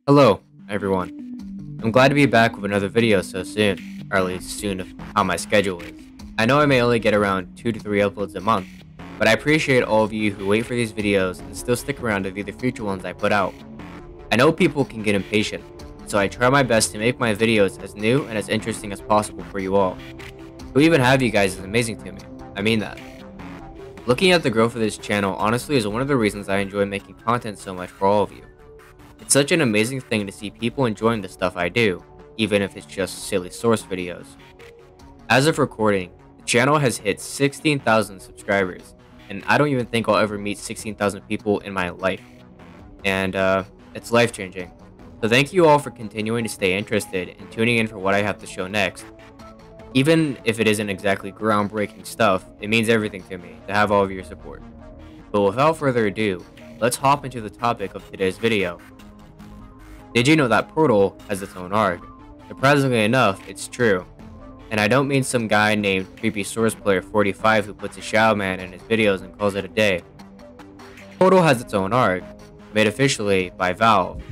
Hello, everyone. I'm glad to be back with another video so soon, or at least soon of how my schedule is. I know I may only get around 2 to 3 uploads a month, but I appreciate all of you who wait for these videos and still stick around to view the future ones I put out. I know people can get impatient, so I try my best to make my videos as new and as interesting as possible for you all. To even have you guys is amazing to me. I mean that. Looking at the growth of this channel honestly is one of the reasons I enjoy making content so much for all of you. It's such an amazing thing to see people enjoying the stuff I do, even if it's just silly source videos. As of recording, the channel has hit 16,000 subscribers, and I don't even think I'll ever meet 16,000 people in my life. And it's life-changing. So thank you all for continuing to stay interested and tuning in for what I have to show next. Even if it isn't exactly groundbreaking stuff, it means everything to me to have all of your support. But without further ado, let's hop into the topic of today's video. Did you know that Portal has its own ARG? Surprisingly enough, it's true. And I don't mean some guy named Creepy Source Player 45 who puts a Shadow Man in his videos and calls it a day. Portal has its own ARG, made officially by Valve.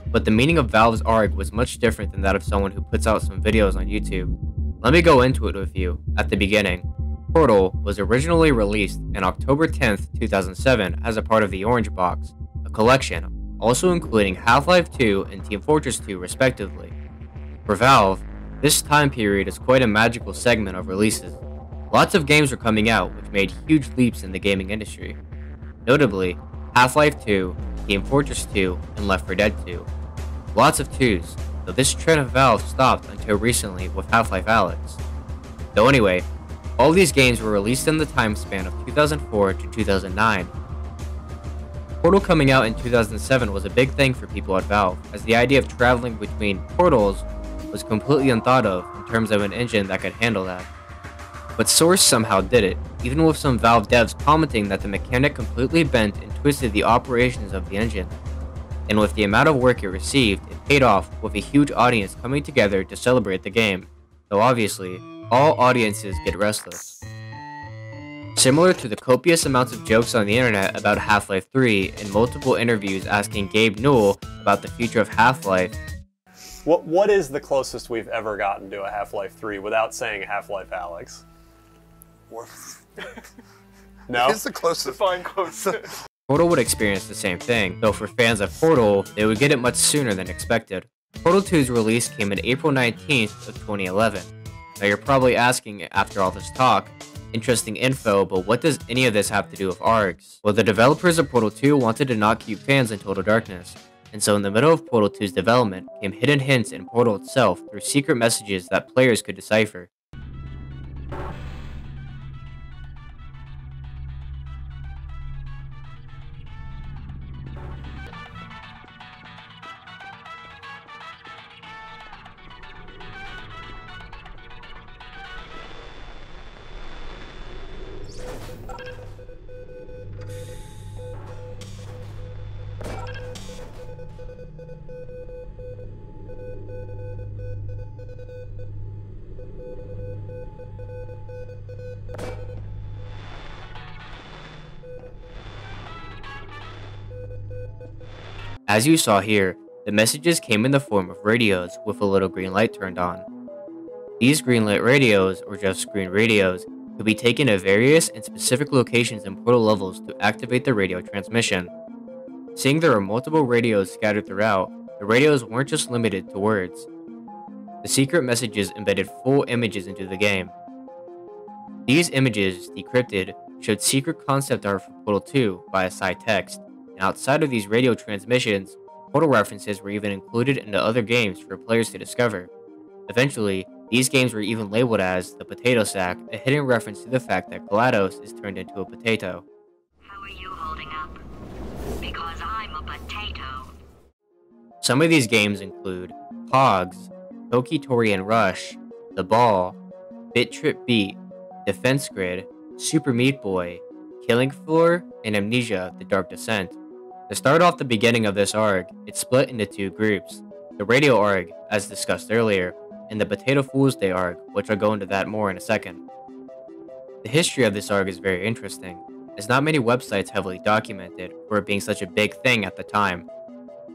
But the meaning of Valve's ARG was much different than that of someone who puts out some videos on YouTube. Let me go into it with you. At the beginning, Portal was originally released on October 10th, 2007 as a part of the Orange Box, a collection also including Half-Life 2 and Team Fortress 2 respectively. For Valve, this time period is quite a magical segment of releases. Lots of games were coming out which made huge leaps in the gaming industry. Notably, Half-Life 2, Team Fortress 2, and Left 4 Dead 2. Lots of 2s, though this trend of Valve stopped until recently with Half-Life Alyx. Though anyway, all these games were released in the time span of 2004 to 2009. Portal coming out in 2007 was a big thing for people at Valve, as the idea of traveling between portals was completely unthought of in terms of an engine that could handle that. But Source somehow did it, even with some Valve devs commenting that the mechanic completely bent and twisted the operations of the engine. And with the amount of work it received, it paid off with a huge audience coming together to celebrate the game, though obviously, all audiences get restless. Similar to the copious amounts of jokes on the internet about Half-Life 3 and multiple interviews asking Gabe Newell about the future of Half-Life. What is the closest we've ever gotten to a Half-Life 3 without saying Half-Life Alyx? What? No? It's the closest. Define close. Portal would experience the same thing, though for fans of Portal, they would get it much sooner than expected. Portal 2's release came in April 19th of 2011. Now you're probably asking, after all this talk, interesting info, but what does any of this have to do with ARGs? Well, the developers of Portal 2 wanted to not keep fans in total darkness, and so in the middle of Portal 2's development came hidden hints in Portal itself through secret messages that players could decipher. As you saw here, the messages came in the form of radios with a little green light turned on. These green light radios, or just green radios, could be taken to various and specific locations in Portal levels to activate the radio transmission. Seeing there are multiple radios scattered throughout, the radios weren't just limited to words. The secret messages embedded full images into the game. These images, decrypted, showed secret concept art for Portal 2 via side text, and outside of these radio transmissions, Portal references were even included into other games for players to discover. Eventually, these games were even labeled as the Potato Sack, a hidden reference to the fact that GLaDOS is turned into a potato. How are you holding up? Because I'm a potato. Some of these games include Pogs, Tokitori Rush, The Ball, Bit Trip Beat, Defense Grid, Super Meat Boy, Killing Floor, and Amnesia: The Dark Descent. To start off the beginning of this ARG, it's split into two groups: the Radio ARG, as discussed earlier, and the Potato Fools Day ARG, which I'll go into that more in a second. The history of this ARG is very interesting, as not many websites heavily documented for it being such a big thing at the time,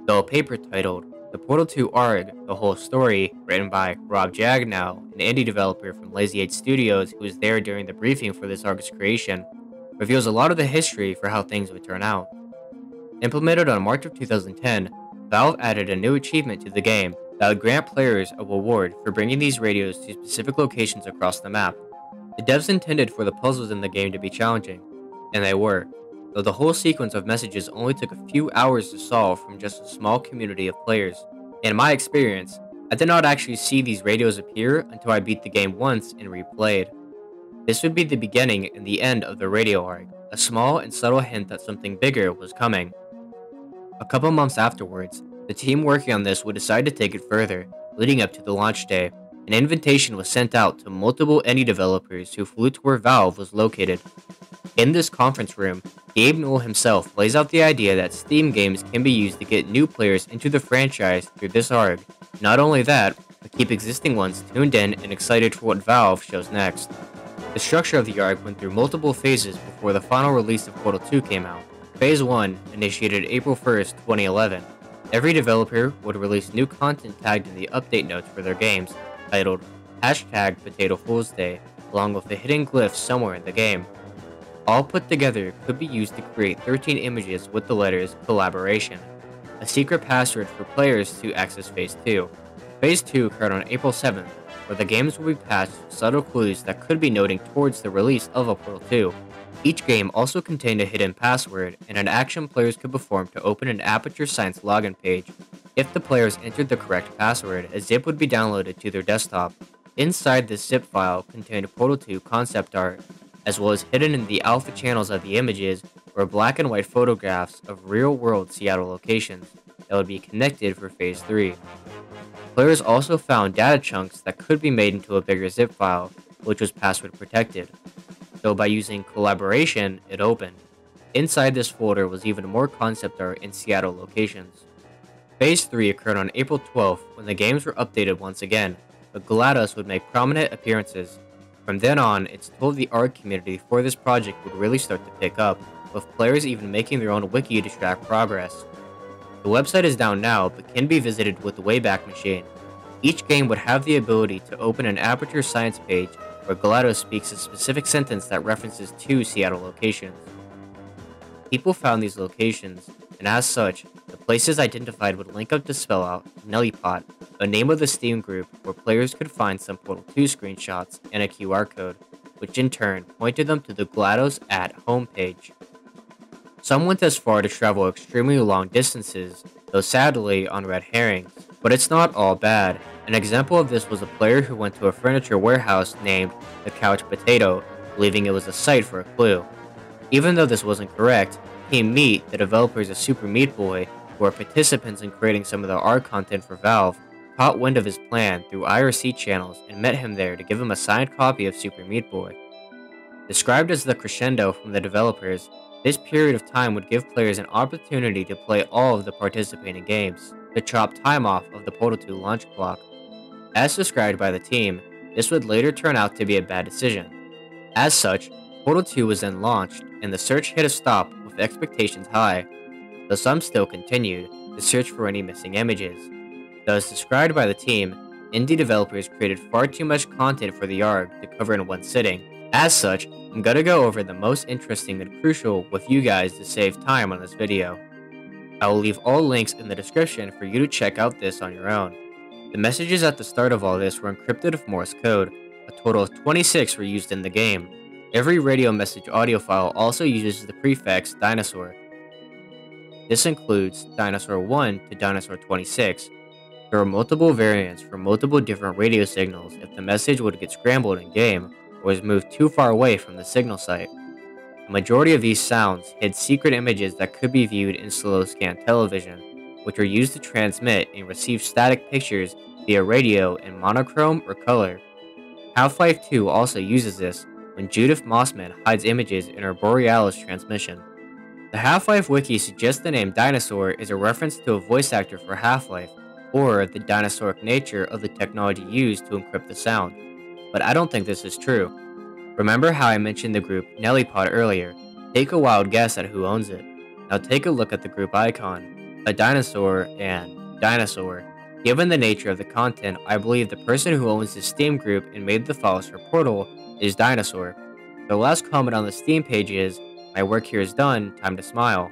though a paper titled The Portal 2 ARG, the whole story, written by Rob Jagnow, an indie developer from Lazy 8 Studios who was there during the briefing for this ARG's creation, reveals a lot of the history for how things would turn out. Implemented on March of 2010, Valve added a new achievement to the game that would grant players a reward for bringing these radios to specific locations across the map. The devs intended for the puzzles in the game to be challenging, and they were, though the whole sequence of messages only took a few hours to solve from just a small community of players. In my experience, I did not actually see these radios appear until I beat the game once and replayed. This would be the beginning and the end of the radio ARG, a small and subtle hint that something bigger was coming. A couple months afterwards, the team working on this would decide to take it further. Leading up to the launch day, an invitation was sent out to multiple indie developers who flew to where Valve was located. In this conference room, Gabe Newell himself lays out the idea that Steam games can be used to get new players into the franchise through this ARG. Not only that, but keep existing ones tuned in and excited for what Valve shows next. The structure of the ARG went through multiple phases before the final release of Portal 2 came out. Phase 1 initiated April 1st, 2011. Every developer would release new content tagged in the update notes for their games, titled #Potato Fools Day, along with the hidden glyphs somewhere in the game. All put together could be used to create 13 images with the letters collaboration, a secret password for players to access Phase 2. Phase 2 occurred on April 7th, where the games will be patched with subtle clues that could be noting towards the release of a Portal 2. Each game also contained a hidden password and an action players could perform to open an Aperture Science login page. If the players entered the correct password, a zip would be downloaded to their desktop. Inside this zip file contained Portal 2 concept art, as well as hidden in the alpha channels of the images were black and white photographs of real-world Seattle locations that would be connected for Phase 3. Players also found data chunks that could be made into a bigger zip file, which was password protected. So by using collaboration, it opened. Inside this folder was even more concept art in Seattle locations. Phase 3 occurred on April 12th when the games were updated once again, but GLaDOS would make prominent appearances. From then on, it's told the ARG community for this project would really start to pick up, with players even making their own wiki to track progress. The website is down now, but can be visited with the Wayback Machine. Each game would have the ability to open an Aperture Science page where GLaDOS speaks a specific sentence that references 2 Seattle locations. People found these locations, and as such, the places identified would link up to spell out Nellypot, a name of the Steam group where players could find some Portal 2 screenshots and a QR code, which in turn pointed them to the GLaDOS at homepage. Some went as far to travel extremely long distances, though sadly on red herrings. But it's not all bad. An example of this was a player who went to a furniture warehouse named the Couch Potato, believing it was a site for a clue. Even though this wasn't correct, Team Meat, the developers of Super Meat Boy, who are participants in creating some of the ARG content for Valve, caught wind of his plan through IRC channels and met him there to give him a signed copy of Super Meat Boy. Described as the crescendo from the developers, this period of time would give players an opportunity to play all of the participating games, to chop time off of the Portal 2 launch clock. As described by the team, this would later turn out to be a bad decision. As such, Portal 2 was then launched, and the search hit a stop with expectations high, though some still continued to search for any missing images. Though as described by the team, indie developers created far too much content for the ARG to cover in one sitting. As such, I'm gonna go over the most interesting and crucial with you guys to save time on this video. I will leave all links in the description for you to check out this on your own. The messages at the start of all this were encrypted with Morse code. A total of 26 were used in the game. Every radio message audio file also uses the prefix dinosaur. This includes dinosaur 1 to dinosaur 26. There are multiple variants for multiple different radio signals if the message would get scrambled in-game or was moved too far away from the signal site. The majority of these sounds hid secret images that could be viewed in slow scan television, which are used to transmit and receive static pictures via radio in monochrome or color. Half-Life 2 also uses this when Judith Mossman hides images in her Borealis transmission. The Half-Life wiki suggests the name Dinosaur is a reference to a voice actor for Half-Life, or the dinosauric nature of the technology used to encrypt the sound. But I don't think this is true. Remember how I mentioned the group Nellypot earlier? Take a wild guess at who owns it. Now take a look at the group icon. A dinosaur and Dinosaur. Given the nature of the content, I believe the person who owns the Steam group and made the files for Portal is Dinosaur. The last comment on the Steam page is, "My work here is done, time to smile."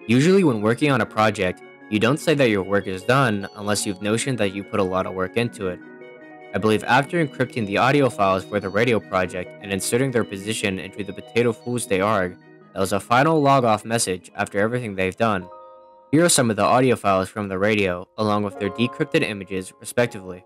Usually when working on a project, you don't say that your work is done unless you've notioned that you put a lot of work into it. I believe after encrypting the audio files for the radio project and inserting their position into the Potato Fools Day ARG, that was a final log-off message after everything they've done. Here are some of the audio files from the radio, along with their decrypted images, respectively.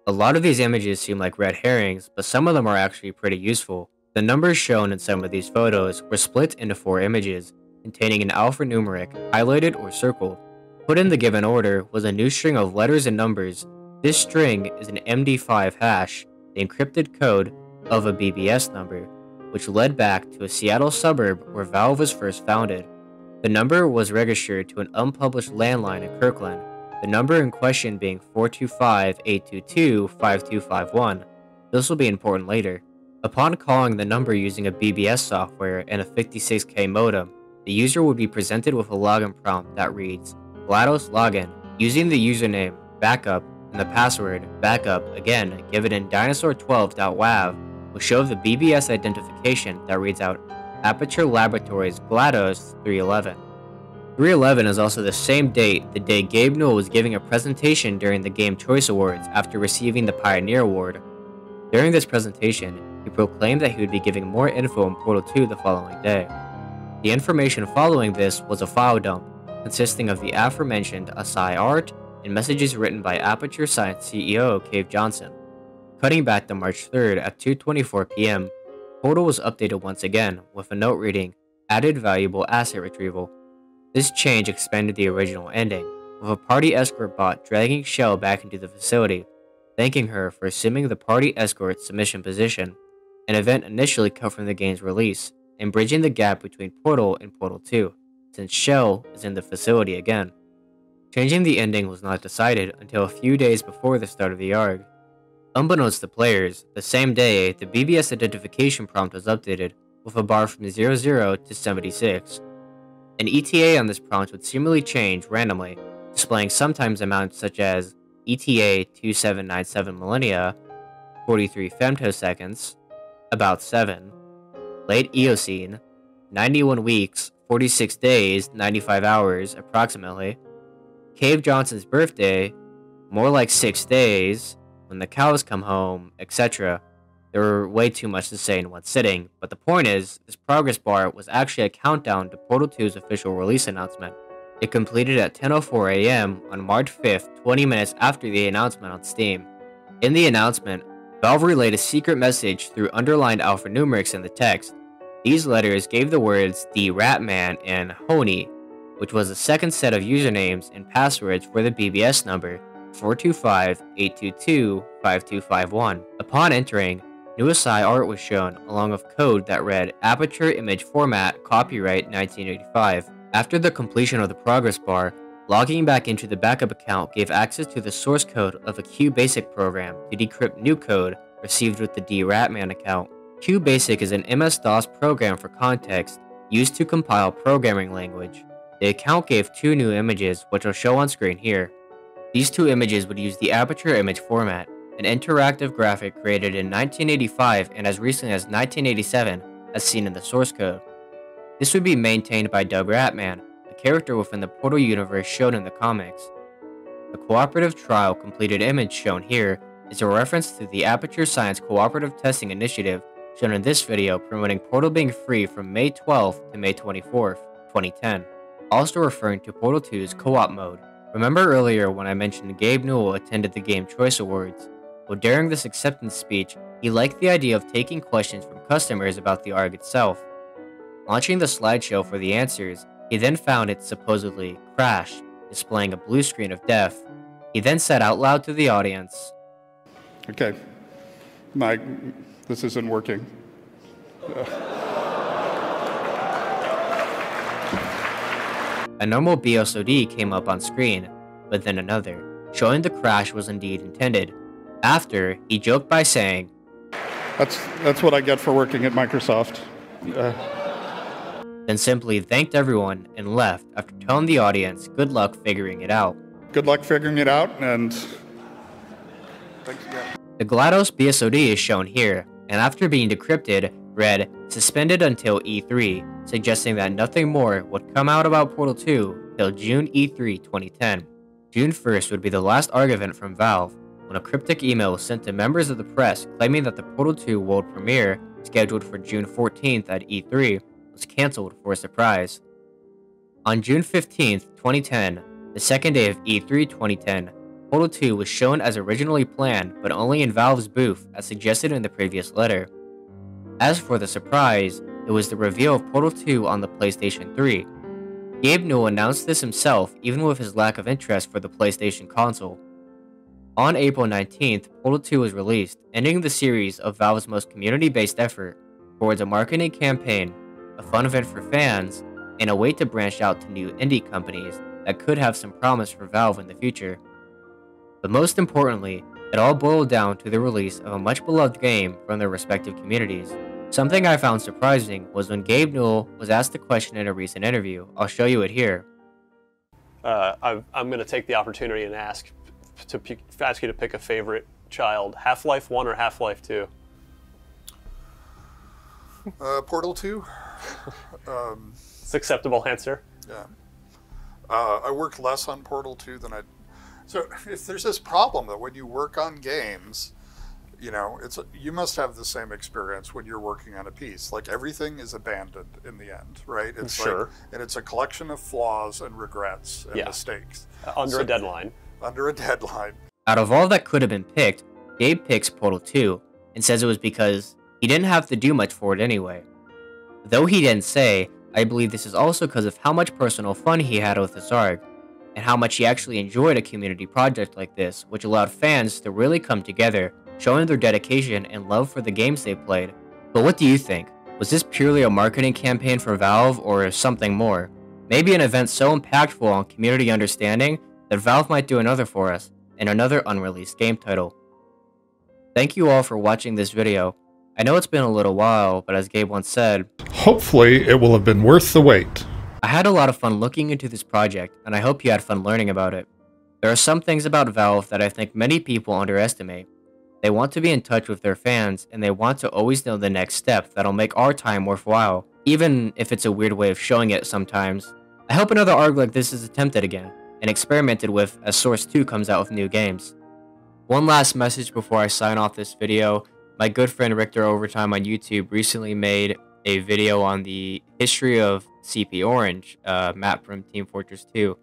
A lot of these images seem like red herrings, but some of them are actually pretty useful. The numbers shown in some of these photos were split into 4 images, containing an alphanumeric, highlighted or circled. Put in the given order was a new string of letters and numbers. This string is an MD5 hash, the encrypted code of a BBS number, which led back to a Seattle suburb where Valve was first founded. The number was registered to an unpublished landline in Kirkland, the number in question being 425-822-5251. This will be important later. Upon calling the number using a BBS software and a 56K modem, the user would be presented with a login prompt that reads, GLaDOS login, using the username, backup, and the password, backup, again, given in dinosaur12.wav, will show the BBS identification that reads out Aperture Laboratories GLaDOS 311. 311 is also the same date the day Gabe Newell was giving a presentation during the Game Choice Awards after receiving the Pioneer Award. During this presentation, he proclaimed that he would be giving more info on Portal 2 the following day. The information following this was a file dump, consisting of the aforementioned Asai art and messages written by Aperture Science CEO Cave Johnson. Cutting back to March 3rd at 2:24 p.m., Portal was updated once again with a note reading, Added Valuable Asset Retrieval. This change expanded the original ending, with a party escort bot dragging Shell back into the facility, thanking her for assuming the party escort's submission position, an event initially cut from the game's release, and bridging the gap between Portal and Portal 2, since Shell is in the facility again. Changing the ending was not decided until a few days before the start of the ARG. Unbeknownst to players, the same day, the BBS identification prompt was updated, with a bar from 00 to 76. An ETA on this prompt would seemingly change randomly, displaying sometimes amounts such as ETA 2797 millennia, 43 femtoseconds, about 7, late Eocene, 91 weeks, 46 days, 95 hours, approximately, Cave Johnson's birthday, more like 6 days, when the cows come home, etc. There were way too much to say in one sitting, but the point is, this progress bar was actually a countdown to Portal 2's official release announcement. It completed at 10:04 a.m. on March 5th, 20 minutes after the announcement on Steam. In the announcement, Valve relayed a secret message through underlined alphanumerics in the text. These letters gave the words D-Ratman and Honey, which was the second set of usernames and passwords for the BBS number 425-822-5251. Upon entering, new Asai art was shown, along with code that read Aperture Image Format Copyright 1985. After the completion of the progress bar, logging back into the backup account gave access to the source code of a QBasic program to decrypt new code received with the D-Ratman account. QBasic is an MS-DOS program for context used to compile programming language. The account gave 2 new images, which I'll show on screen here. These 2 images would use the Aperture Image Format, an interactive graphic created in 1985 and as recently as 1987, as seen in the source code. This would be maintained by Doug Ratman, a character within the Portal universe shown in the comics. The cooperative trial completed image shown here is a reference to the Aperture Science Cooperative Testing Initiative shown in this video promoting Portal being free from May 12th to May 24th, 2010, also referring to Portal 2's co-op mode. Remember earlier when I mentioned Gabe Newell attended the Game Choice Awards? Well, during this acceptance speech, he liked the idea of taking questions from customers about the ARG itself. Launching the slideshow for the answers, he then found it supposedly crashed, displaying a blue screen of death. He then said out loud to the audience, Okay, my This isn't working. A normal BSOD came up on screen, but then another, showing the crash was indeed intended. After, he joked by saying, That's what I get for working at Microsoft. Then simply thanked everyone and left after telling the audience good luck figuring it out. Good luck figuring it out, and thanks again. The GLaDOS BSOD is shown here, and after being decrypted, read, suspended until E3, suggesting that nothing more would come out about Portal 2 till June E3 2010. June 1st would be the last ARG event from Valve, when a cryptic email was sent to members of the press claiming that the Portal 2 world premiere, scheduled for June 14th at E3, was cancelled for a surprise. On June 15th, 2010, the second day of E3 2010, Portal 2 was shown as originally planned, but only in Valve's booth, as suggested in the previous letter. As for the surprise, it was the reveal of Portal 2 on the PlayStation 3. Gabe Newell announced this himself, even with his lack of interest for the PlayStation console. On April 19th, Portal 2 was released, ending the series of Valve's most community-based effort towards a marketing campaign, a fun event for fans, and a way to branch out to new indie companies that could have some promise for Valve in the future. But most importantly, it all boiled down to the release of a much-beloved game from their respective communities. Something I found surprising was when Gabe Newell was asked the question in a recent interview. I'll show you it here. I'm going to take the opportunity and ask you to pick a favorite child. Half-Life 1 or Half-Life 2? Portal 2. It's an acceptable answer. Yeah. I worked less on Portal 2 than I... So if there's this problem that when you work on games, you know, you must have the same experience when you're working on a piece. Like, everything is abandoned in the end, right? It's sure. And it's a collection of flaws and regrets and mistakes. Under a deadline. Under a deadline. Out of all that could have been picked, Gabe picks Portal 2, and says it was because he didn't have to do much for it anyway. Though he didn't say, I believe this is also because of how much personal fun he had with this ARG, and how much he actually enjoyed a community project like this, which allowed fans to really come together, showing their dedication and love for the games they played. But what do you think? Was this purely a marketing campaign for Valve, or something more? Maybe an event so impactful on community understanding that Valve might do another for us, and another unreleased game title. Thank you all for watching this video. I know it's been a little while, but as Gabe once said, hopefully it will have been worth the wait. I had a lot of fun looking into this project, and I hope you had fun learning about it. There are some things about Valve that I think many people underestimate. They want to be in touch with their fans, and they want to always know the next step that'll make our time worthwhile, even if it's a weird way of showing it sometimes. I hope another ARG like this is attempted again, and experimented with as Source 2 comes out with new games. One last message before I sign off this video. My good friend Richter Overtime on YouTube recently made a video on the history of CP Orange, map from Team Fortress 2.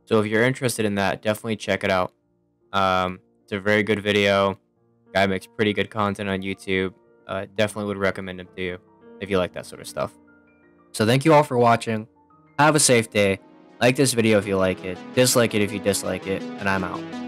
So if you're interested in that, definitely check it out. It's a very good video. Guy makes pretty good content on YouTube. Definitely would recommend him to you if you like that sort of stuff. So thank you all for watching. Have a safe day. Like this video if you like it. Dislike it if you dislike it. And I'm out.